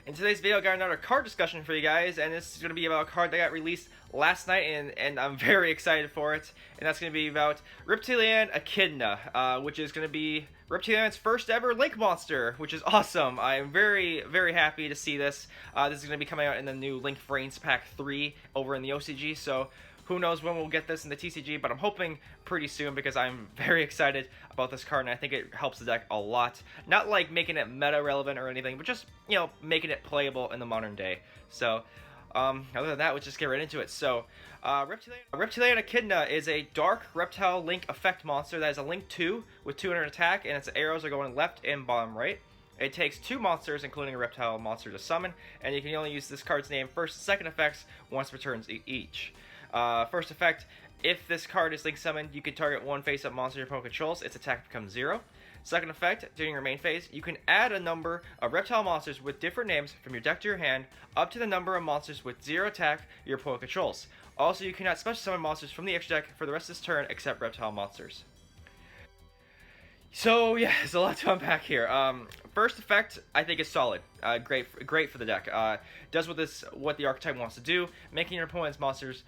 In today's video, I got another card discussion for you guys, and this is going to be about a card that got released last night, and I'm very excited for it. And that's going to be about Reptilianne Echidna, which is going to be Reptilianne's first ever Link monster, which is awesome. I'm very, very happy to see this. This is going to be coming out in the new Link Vrains Pack 3 over in the OCG, so who knows when we'll get this in the TCG, but I'm hoping pretty soon because I'm very excited about this card, and I think it helps the deck a lot. Not like making it meta relevant or anything, but just, you know, making it playable in the modern day. So, other than that, let's just get right into it. So, Reptilianne Echidna is a dark reptile link effect monster that is a link 2 with 200 attack, and its arrows are going left and bottom right. It takes 2 monsters, including a reptile monster, to summon, and you can only use this card's name first and second effects once per turn each. First effect, if this card is link summoned, you can target one face-up monster your opponent controls, its attack becomes 0. Second effect, during your main phase, you can add a number of reptile monsters with different names from your deck to your hand, up to the number of monsters with 0 attack your opponent controls. Also, you cannot special summon monsters from the extra deck for the rest of this turn except reptile monsters. So yeah, there's a lot to unpack here. First effect, I think is solid. Great for the deck. Does what the archetype wants to do, making your opponent's monsters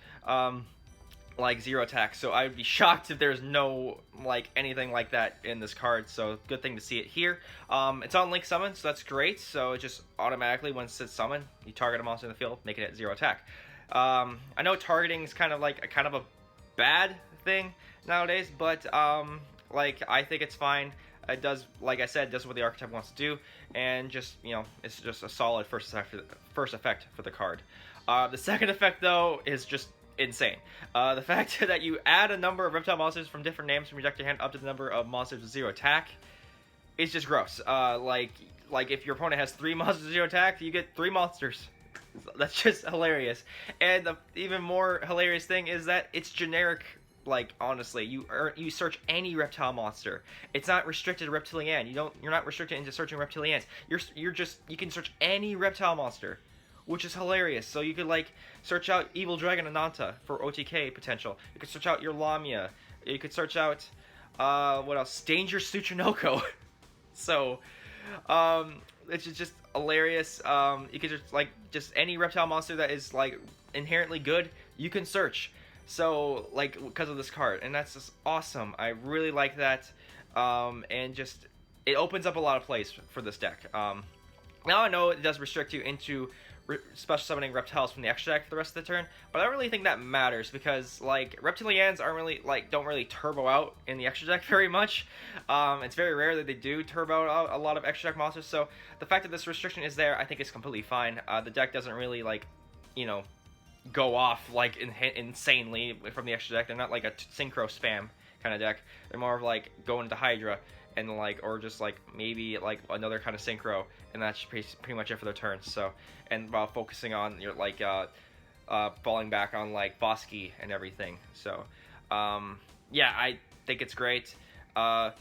like 0 attack. So I would be shocked if there's no anything like that in this card. So good thing to see it here. It's on link summon, so that's great. So it just automatically, once it's summoned, you target a monster in the field, making it 0 attack. I know targeting is kind of a bad thing nowadays, but I think it's fine. It does, like I said, does what the archetype wants to do, and just, you know, it's just a solid first effect for the card. The second effect, though, is just insane. The fact that you add a number of reptile monsters from different names from your deck to your hand up to the number of monsters with 0 attack is just gross. Like if your opponent has 3 monsters with 0 attack, you get 3 monsters. That's just hilarious. And the even more hilarious thing is that it's generic. Like, honestly, you search any reptile monster. It's not restricted to Reptilianne. You're not restricted into searching Reptiliannes. You can search any reptile monster, which is hilarious. So you could search out Evil Dragon Ananta for OTK potential. You could search out your Lamia. You could search out what else? Danger Tsuchinoko. So it's just hilarious. You could just any reptile monster that is inherently good, you can search. So, because of this card, and that's just awesome. I really like that, and just, it opens up a lot of plays for this deck. Now I know it does restrict you into special summoning reptiles from the extra deck for the rest of the turn, but I don't really think that matters, because, Reptiliannes aren't really, don't really turbo out in the extra deck very much. It's very rare that they do turbo out a lot of extra deck monsters, so the fact that this restriction is there, I think is completely fine. The deck doesn't really, go off insanely from the extra deck. They're not like a synchro spam kind of deck. They're more of going into Hydra and or just maybe another kind of synchro, and that's pretty much it for their turns. So, and while focusing on your falling back on Bosky and everything. So yeah, I think it's great. I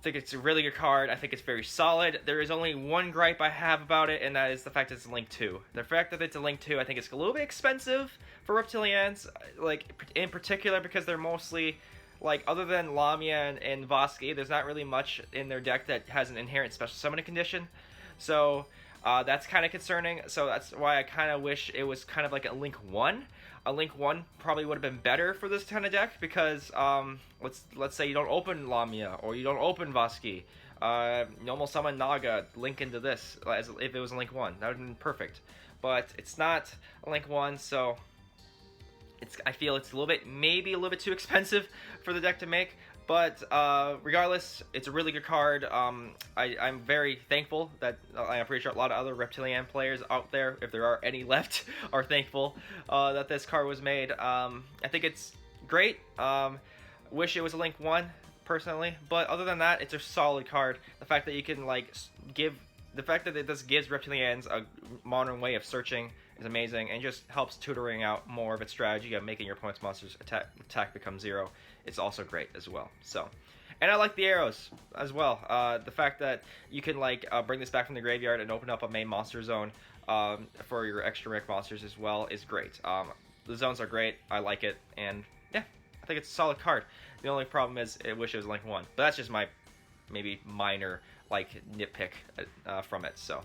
think it's a really good card. I think it's very solid. There is only one gripe I have about it, and that is the fact that it's a Link 2. The fact that it's a Link 2, I think it's a little bit expensive for Reptiliannes, in particular because they're mostly, other than Lamia and Vosky, there's not really much in their deck that has an inherent special summoning condition. So, that's kind of concerning. So that's why I kind of wish it was kind of like a Link 1. A Link 1 probably would have been better for this kind of deck because, let's say you don't open Lamia or you don't open Vosky. Normal summon Naga, link into this as if it was a Link 1. That would have been perfect. But it's not a Link 1, so I feel it's maybe a little bit too expensive for the deck to make. But regardless, it's a really good card. I'm very thankful that I'm pretty sure a lot of other Reptilianne players out there, if there are any left, are thankful that this card was made. I think it's great. Wish it was a Link 1, personally. But other than that, it's a solid card. The fact that you can the fact that this gives Reptiliannes a modern way of searching is amazing, and just helps tutoring out more of its strategy of making your opponent's monster's attack become 0. It's also great as well. So, and I like the arrows as well. The fact that you can bring this back from the graveyard and open up a main monster zone for your extra rank monsters as well is great. The zones are great. I like it, and yeah, I think it's a solid card. The only problem is I wish it was Link 1, but that's just my maybe minor nitpick from it. So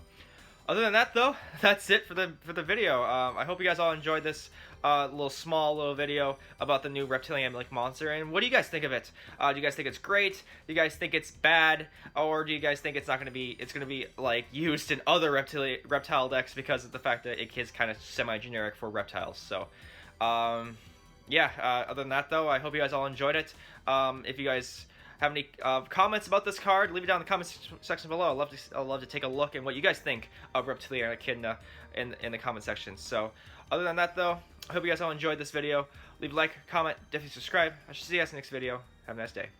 Other than that, though, that's it for the video. I hope you guys all enjoyed this little video about the new Reptilianne Link monster. And what do you guys think of it? Do you guys think it's great? Do you guys think it's bad? Or do you guys think it's not gonna be? It's gonna be like used in other reptile decks because of the fact that it is kind of semi-generic for reptiles. So, yeah. Other than that, though, I hope you guys all enjoyed it. If you guys have any comments about this card, leave it down in the comments section below. I'd love to take a look at what you guys think of Reptilianne Echidna in the comment section. So, other than that, though, I hope you guys all enjoyed this video. Leave a like, comment, definitely subscribe. I should see you guys in the next video. Have a nice day.